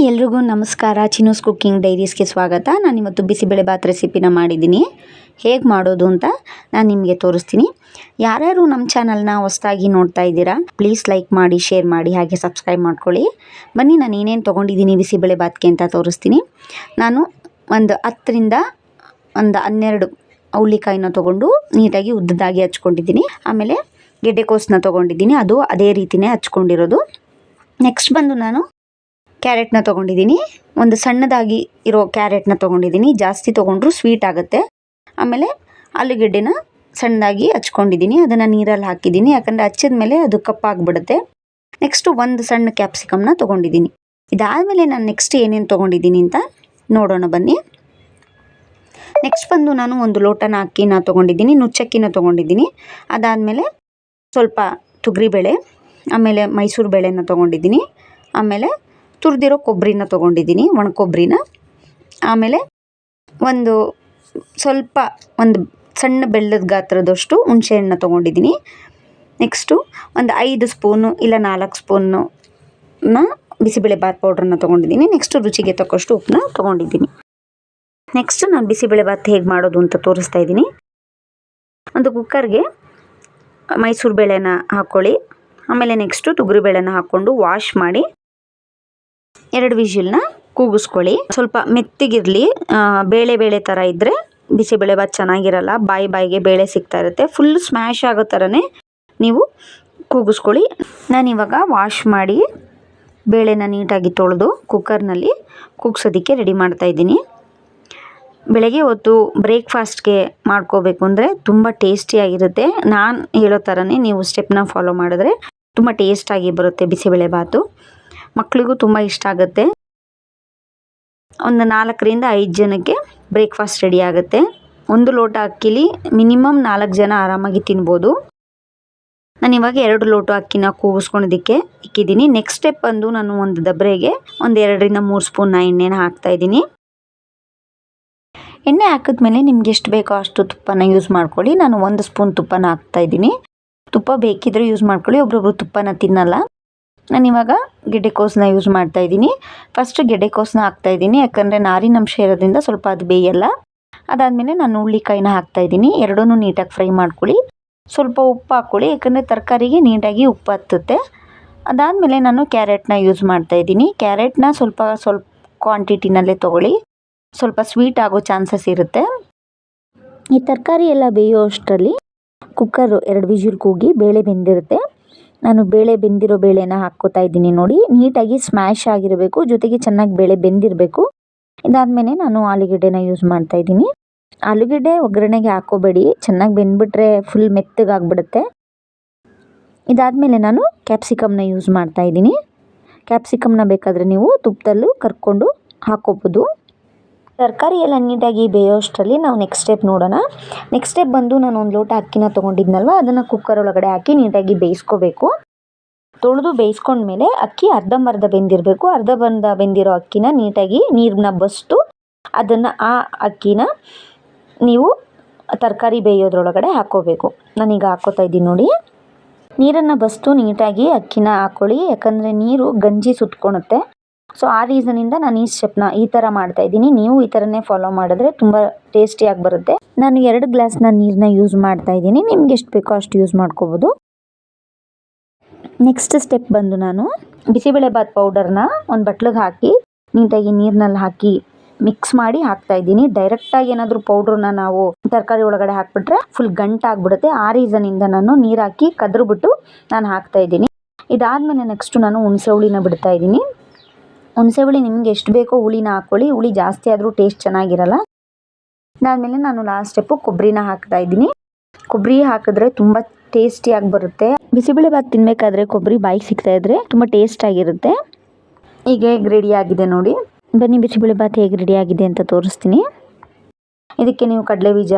ಎಲ್ರಿಗೂ ನಮಸ್ಕಾರ. ಚಿನ್ನೂಸ್ ಕುಕ್ಕಿಂಗ್ ಡೈರೀಸ್ಗೆ ಸ್ವಾಗತ. ನಾನಿವತ್ತು ಬಿಸಿಬೇಳೆಬಾತ್ ರೆಸಿಪಿನ ಮಾಡಿದ್ದೀನಿ. ಹೇಗೆ ಮಾಡೋದು ಅಂತ ನಾನು ನಿಮಗೆ ತೋರಿಸ್ತೀನಿ. ಯಾರ್ಯಾರು ನಮ್ಮ ಚಾನಲ್ನ ಹೊಸದಾಗಿ ನೋಡ್ತಾ ಇದ್ದೀರಾ, ಪ್ಲೀಸ್ ಲೈಕ್ ಮಾಡಿ, ಶೇರ್ ಮಾಡಿ, ಹಾಗೆ ಸಬ್ಸ್ಕ್ರೈಬ್ ಮಾಡ್ಕೊಳ್ಳಿ. ಬನ್ನಿ ನಾನು ಏನೇನು ತೊಗೊಂಡಿದ್ದೀನಿ ಬಿಸಿಬೇಳೆಬಾತ್ಗೆ ಅಂತ ತೋರಿಸ್ತೀನಿ. ನಾನು ಒಂದು 10ರಿಂದ 12 ಹುಳ್ಳಿಕಾಯಿನ ತೊಗೊಂಡು ನೀಟಾಗಿ ಉದ್ದದಾಗಿ ಹಚ್ಕೊಂಡಿದ್ದೀನಿ. ಆಮೇಲೆ ಗೆಡ್ಡೆಕೋಸನ್ನ ತೊಗೊಂಡಿದ್ದೀನಿ, ಅದು ಅದೇ ರೀತಿಯೇ ಹಚ್ಕೊಂಡಿರೋದು. ನೆಕ್ಸ್ಟ್ ಬಂದು ನಾನು ಕ್ಯಾರೆಟ್ನ ತೊಗೊಂಡಿದ್ದೀನಿ. ಒಂದು ಸಣ್ಣದಾಗಿ ಇರೋ ಕ್ಯಾರೆಟ್ನ ತೊಗೊಂಡಿದ್ದೀನಿ, ಜಾಸ್ತಿ ತೊಗೊಂಡ್ರು ಸ್ವೀಟ್ ಆಗುತ್ತೆ. ಆಮೇಲೆ ಆಲೂಗೆಡ್ಡೆನ ಸಣ್ಣದಾಗಿ ಹಚ್ಕೊಂಡಿದ್ದೀನಿ, ಅದನ್ನು ನೀರಲ್ಲಿ ಹಾಕಿದ್ದೀನಿ, ಯಾಕಂದರೆ ಹಚ್ಚಿದ ಮೇಲೆ ಅದು ಕಪ್ಪಾಗಿಬಿಡುತ್ತೆ. ನೆಕ್ಸ್ಟು ಒಂದು ಸಣ್ಣ ಕ್ಯಾಪ್ಸಿಕಮ್ನ ತೊಗೊಂಡಿದ್ದೀನಿ. ಇದಾದಮೇಲೆ ನಾನು ನೆಕ್ಸ್ಟ್ ಏನೇನು ತೊಗೊಂಡಿದ್ದೀನಿ ಅಂತ ನೋಡೋಣ ಬನ್ನಿ. ನೆಕ್ಸ್ಟ್ ಬಂದು ನಾನು 1 ಲೋಟನ ಅಕ್ಕಿನ ತೊಗೊಂಡಿದ್ದೀನಿ, ನುಚ್ಚಕ್ಕಿನ ತೊಗೊಂಡಿದ್ದೀನಿ. ಅದಾದಮೇಲೆ ಸ್ವಲ್ಪ ತೊಗರಿಬೇಳೆ, ಆಮೇಲೆ ಮೈಸೂರು ಬೇಳೆನ ತೊಗೊಂಡಿದ್ದೀನಿ. ಆಮೇಲೆ ತುರಿದಿರೋ ಕೊಬ್ಬರಿನ ತೊಗೊಂಡಿದ್ದೀನಿ, ಒಣ ಕೊಬ್ಬರಿನ. ಆಮೇಲೆ ಒಂದು ಸಣ್ಣ ಬೆಲ್ಲದ ಗಾತ್ರದಷ್ಟು ಹುಣಸೆಹಣ್ಣು ತೊಗೊಂಡಿದ್ದೀನಿ. ನೆಕ್ಸ್ಟು ಒಂದು 5 ಸ್ಪೂನು ಇಲ್ಲ 4 ಸ್ಪೂನ್ನ ಬಿಸಿಬೇಳೆಬಾತ್ ಪೌಡ್ರನ್ನ ತೊಗೊಂಡಿದ್ದೀನಿ. ನೆಕ್ಸ್ಟು ರುಚಿಗೆ ತಕ್ಕಷ್ಟು ಉಪ್ಪನ್ನ ತೊಗೊಂಡಿದ್ದೀನಿ. ನೆಕ್ಸ್ಟು ನಾನು ಬಿಸಿಬೇಳೆಬಾತ್ ಹೇಗೆ ಮಾಡೋದು ಅಂತ ತೋರಿಸ್ತಾ ಇದ್ದೀನಿ. ಒಂದು ಕುಕ್ಕರ್ಗೆ ಮೈಸೂರು ಬೇಳೆನ ಹಾಕ್ಕೊಳ್ಳಿ. ಆಮೇಲೆ ನೆಕ್ಸ್ಟು ತೊಗರಿಬೇಳೆನ ಹಾಕ್ಕೊಂಡು ವಾಶ್ ಮಾಡಿ 2 ವಿಷಿಲ್ನ ಕೂಗಿಸ್ಕೊಳ್ಳಿ. ಸ್ವಲ್ಪ ಮೆತ್ತಗಿರಲಿ, ಬೇಳೆ ಥರ ಇದ್ದರೆ ಬಿಸಿಬೇಳೆಬಾತ್ ಚೆನ್ನಾಗಿರಲ್ಲ, ಬಾಯಿಗೆ ಬೇಳೆ ಸಿಗ್ತಾ ಇರುತ್ತೆ. ಫುಲ್ ಸ್ಮ್ಯಾಶ್ ಆಗೋ ಥರನೇ ನೀವು ಕೂಗಿಸ್ಕೊಳ್ಳಿ. ನಾನಿವಾಗ ವಾಶ್ ಮಾಡಿ ಬೇಳೆನ ನೀಟಾಗಿ ತೊಳೆದು ಕುಕ್ಕರ್ನಲ್ಲಿ ಕೂಗ್ಸೋದಕ್ಕೆ ರೆಡಿ ಮಾಡ್ತಾಯಿದ್ದೀನಿ. ಬೆಳಗ್ಗೆ ಹೊತ್ತು ಬ್ರೇಕ್ಫಾಸ್ಟ್ಗೆ ಮಾಡ್ಕೋಬೇಕು ಅಂದರೆ ತುಂಬ ಟೇಸ್ಟಿಯಾಗಿರುತ್ತೆ. ನಾನು ಹೇಳೋ ಥರನೇ ನೀವು ಸ್ಟೆಪ್ನ ಫಾಲೋ ಮಾಡಿದ್ರೆ ತುಂಬ ಟೇಸ್ಟಾಗಿ ಬರುತ್ತೆ ಬಿಸಿಬೇಳೆಬಾತು. ಮಕ್ಕಳಿಗೂ ತುಂಬ ಇಷ್ಟ ಆಗುತ್ತೆ. ಒಂದು 4ರಿಂದ 5 ಜನಕ್ಕೆ ಬ್ರೇಕ್ಫಾಸ್ಟ್ ರೆಡಿ ಆಗುತ್ತೆ. 1 ಲೋಟ ಅಕ್ಕಿಲಿ ಮಿನಿಮಮ್ 4 ಜನ ಆರಾಮಾಗಿ ತಿನ್ಬೋದು. ನಾನಿವಾಗ 2 ಲೋಟ ಅಕ್ಕಿನ ಕೂಗಿಸ್ಕೊಳೋದಕ್ಕೆ ಇಕ್ಕಿದ್ದೀನಿ. ನೆಕ್ಸ್ಟ್ ಸ್ಟೆಪ್ ಬಂದು ನಾನು ಒಂದು ದಬ್ರೆಗೆ 2ರಿಂದ 3 ಸ್ಪೂನ್ನ ಎಣ್ಣೆನ ಹಾಕ್ತಾಯಿದ್ದೀನಿ. ಎಣ್ಣೆ ಹಾಕಿದ್ಮೇಲೆ ನಿಮ್ಗೆ ಎಷ್ಟು ಬೇಕೋ ಅಷ್ಟು ತುಪ್ಪನ ಯೂಸ್ ಮಾಡ್ಕೊಳ್ಳಿ. ನಾನು 1 ಸ್ಪೂನ್ ತುಪ್ಪನ ಹಾಕ್ತಾಯಿದ್ದೀನಿ. ತುಪ್ಪ ಬೇಕಿದ್ರೆ ಯೂಸ್ ಮಾಡ್ಕೊಳ್ಳಿ, ಒಬ್ರೊಬ್ರು ತುಪ್ಪನ ತಿನ್ನಲ್ಲ. ನಾನಿವಾಗ ಗೆಡ್ಡೆಕೋಸನ್ನ ಯೂಸ್ ಮಾಡ್ತಾಯಿದ್ದೀನಿ. ಫಸ್ಟ್ ಗೆಡ್ಡೆಕೋಸನ್ನ ಹಾಕ್ತಾಯಿದ್ದೀನಿ, ಯಾಕಂದರೆ ನಾರಿನಂಶ ಇರೋದ್ರಿಂದ ಸ್ವಲ್ಪ ಅದು ಬೇಯಲ್ಲ. ಅದಾದಮೇಲೆ ನಾನು ಹುಳ್ಳಿಕಾಯಿನ ಹಾಕ್ತಾಯಿದ್ದೀನಿ. ಎರಡನ್ನೂ ನೀಟಾಗಿ ಫ್ರೈ ಮಾಡ್ಕೊಳ್ಳಿ. ಸ್ವಲ್ಪ ಉಪ್ಪು ಹಾಕ್ಕೊಳ್ಳಿ, ಯಾಕಂದರೆ ತರಕಾರಿಗೆ ನೀಟಾಗಿ ಉಪ್ಪು ಹತ್ತುತ್ತೆ. ಅದಾದಮೇಲೆ ನಾನು ಕ್ಯಾರೆಟ್ನ ಯೂಸ್ ಮಾಡ್ತಾಯಿದ್ದೀನಿ. ಕ್ಯಾರೆಟ್ನ ಸ್ವಲ್ಪ ಕ್ವಾಂಟಿಟಿನಲ್ಲೇ ತೊಗೊಳ್ಳಿ, ಸ್ವಲ್ಪ ಸ್ವೀಟ್ ಆಗೋ ಚಾನ್ಸಸ್ ಇರುತ್ತೆ. ಈ ತರಕಾರಿ ಎಲ್ಲ ಬೇಯೋ ಅಷ್ಟರಲ್ಲಿ ಕುಕ್ಕರು 2 ವಿಷಿಲ್ ಕೂಗಿ ಬೇಳೆ ಬೆಂದಿರುತ್ತೆ. ನಾನು ಬೆಂದಿರೋ ಬೇಳೆನ ಹಾಕ್ಕೋತಾ ಇದ್ದೀನಿ. ನೋಡಿ, ನೀಟಾಗಿ ಸ್ಮ್ಯಾಶ್ ಆಗಿರಬೇಕು, ಜೊತೆಗೆ ಚೆನ್ನಾಗಿ ಬೇಳೆ ಬೆಂದಿರಬೇಕು. ಇದಾದಮೇಲೆ ನಾನು ಆಲೂಗೆಡ್ಡೆನ ಯೂಸ್ ಮಾಡ್ತಾಯಿದ್ದೀನಿ. ಆಲೂಗೆಡ್ಡೆ ಒಗ್ಗರಣೆಗೆ ಹಾಕೋಬೇಡಿ, ಚೆನ್ನಾಗಿ ಬೆಂದ್ಬಿಟ್ರೆ ಫುಲ್ ಮೆತ್ತಗಾಗ್ಬಿಡುತ್ತೆ. ಇದಾದಮೇಲೆ ನಾನು ಕ್ಯಾಪ್ಸಿಕಮ್ನ ಯೂಸ್ ಮಾಡ್ತಾಯಿದ್ದೀನಿ. ಕ್ಯಾಪ್ಸಿಕಮ್ನ ಬೇಕಾದರೆ ನೀವು ತುಪ್ಪದಲ್ಲೂ ಕರ್ಕೊಂಡು ಹಾಕ್ಕೋಬೋದು. ತರಕಾರಿ ಎಲ್ಲ ನೀಟಾಗಿ ಬೇಯೋ ಅಷ್ಟರಲ್ಲಿ ನಾವು ನೆಕ್ಸ್ಟ್ ಸ್ಟೆಪ್ ನೋಡೋಣ. ನೆಕ್ಸ್ಟ್ ಸ್ಟೆಪ್ ಬಂದು ನಾನು 1 ಲೋಟ ಅಕ್ಕಿನ ತೊಗೊಂಡಿದ್ನಲ್ವ, ಅದನ್ನು ಕುಕ್ಕರ್ ಒಳಗಡೆ ಹಾಕಿ ನೀಟಾಗಿ ಬೇಯಿಸ್ಕೋಬೇಕು. ತೊಳೆದು ಬೇಯಿಸ್ಕೊಂಡ್ಮೇಲೆ ಅಕ್ಕಿ ಅರ್ಧಂಬರ್ಧ ಬೆಂದಿರಬೇಕು. ಅರ್ಧಂಬರ್ಧ ಬೆಂದಿರೋ ಅಕ್ಕಿನ ನೀಟಾಗಿ ನೀರನ್ನ ಬಸಿದು ಆ ಅಕ್ಕಿನ ನೀವು ತರಕಾರಿ ಬೇಯೋದ್ರೊಳಗಡೆ ಹಾಕ್ಕೋಬೇಕು. ನಾನೀಗ ಹಾಕ್ಕೋತಾ ಇದ್ದೀನಿ ನೋಡಿ. ನೀರನ್ನು ಬಸಿದು ನೀಟಾಗಿ ಅಕ್ಕಿನ ಹಾಕ್ಕೊಳ್ಳಿ, ಯಾಕಂದರೆ ನೀರು ಗಂಜಿ ಸುತ್ಕೊಳುತ್ತೆ. ಸೊ ಆ ರೀಸನಿಂದ ನಾನು ಈ ಸ್ಟೆಪ್ನ ಈ ಥರ ಮಾಡ್ತಾಯಿದ್ದೀನಿ. ನೀವು ಈ ಥರನೇ ಫಾಲೋ ಮಾಡಿದ್ರೆ ತುಂಬ ಟೇಸ್ಟಿಯಾಗಿ ಬರುತ್ತೆ. ನಾನು 2 ಗ್ಲಾಸ್ನ ನೀರನ್ನ ಯೂಸ್ ಮಾಡ್ತಾಯಿದ್ದೀನಿ. ನಿಮ್ಗೆ ಎಷ್ಟು ಬೇಕೋ ಅಷ್ಟು ಯೂಸ್ ಮಾಡ್ಕೋಬೋದು. ನೆಕ್ಸ್ಟ್ ಸ್ಟೆಪ್ ಬಂದು ನಾನು ಬಿಸಿಬೇಳೆಬಾತ್ ಪೌಡರ್ನ ಒಂದು ಬಟ್ಲಿಗೆ ಹಾಕಿ ನೀಟಾಗಿ ನೀರಿನಲ್ಲಿ ಹಾಕಿ ಮಿಕ್ಸ್ ಮಾಡಿ ಹಾಕ್ತಾಯಿದ್ದೀನಿ. ಡೈರೆಕ್ಟಾಗಿ ಏನಾದರೂ ಪೌಡ್ರನ್ನ ನಾವು ತರಕಾರಿ ಒಳಗಡೆ ಹಾಕ್ಬಿಟ್ರೆ ಫುಲ್ ಗಂಟಾಗ್ಬಿಡುತ್ತೆ. ಆ ರೀಸನಿಂದ ನಾನು ನೀರು ಹಾಕಿ ಕದ್ರುಬಿಟ್ಟು ನಾನು ಹಾಕ್ತಾಯಿದ್ದೀನಿ. ಇದಾದಮೇಲೆ ನೆಕ್ಸ್ಟು ನಾನು ಹುಣಸೆ ಹುಳಿನ ಬಿಡ್ತಾಯಿದ್ದೀನಿ. ಹುಣಸೆ ಹುಳಿ ನಿಮ್ಗೆ ಎಷ್ಟು ಬೇಕೋ ಹುಳಿನ ಹಾಕ್ಕೊಳ್ಳಿ, ಹುಳಿ ಜಾಸ್ತಿ ಆದರೂ ಟೇಸ್ಟ್ ಚೆನ್ನಾಗಿರಲ್ಲ. ಅದಾದಮೇಲೆ ನಾನು ಲಾಸ್ಟ್ ಸ್ಟೆಪ್ಪು ಕೊಬ್ಬರಿನ ಹಾಕ್ತಾಯಿದ್ದೀನಿ. ಕೊಬ್ಬರಿ ಹಾಕಿದ್ರೆ ತುಂಬ ಟೇಸ್ಟಿಯಾಗಿ ಬರುತ್ತೆ. ಬಿಸಿಬೇಳೆಬಾತ್ ತಿನ್ನಬೇಕಾದ್ರೆ ಕೊಬ್ಬರಿ ಬಾಯಿಗೆ ಸಿಗ್ತಾ ಇದ್ರೆ ತುಂಬ ಟೇಸ್ಟಾಗಿರುತ್ತೆ. ಈಗ ಹೇಗೆ ರೆಡಿಯಾಗಿದೆ ನೋಡಿ. ಬನ್ನಿ ಬಿಸಿಬೇಳೆಬಾತ್ ಹೇಗೆ ರೆಡಿಯಾಗಿದೆ ಅಂತ ತೋರಿಸ್ತೀನಿ. ಇದಕ್ಕೆ ನೀವು ಕಡಲೆಬೀಜ,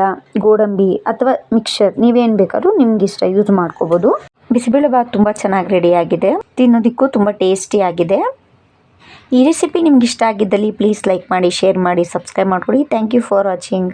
ಗೋಡಂಬಿ ಅಥವಾ ಮಿಕ್ಸರ್ ನೀವೇನು ಬೇಕಾದ್ರೂ ನಿಮ್ಗೆ ಇಷ್ಟ ಯೂಸ್ ಮಾಡ್ಕೋಬೋದು. ಬಿಸಿಬೇಳೆಬಾತ್ ತುಂಬ ಚೆನ್ನಾಗಿ ರೆಡಿಯಾಗಿದೆ, ತಿನ್ನೋದಕ್ಕೂ ತುಂಬ ಟೇಸ್ಟಿಯಾಗಿದೆ. ಈ ರೆಸಿಪಿ ನಿಮ್ಗೆ ಇಷ್ಟ ಆಗಿದ್ದಲ್ಲಿ ಪ್ಲೀಸ್ ಲೈಕ್ ಮಾಡಿ, ಶೇರ್ ಮಾಡಿ, ಸಬ್ಸ್ಕ್ರೈಬ್ ಮಾಡ್ಕೊಳ್ಳಿ. Thank you for watching.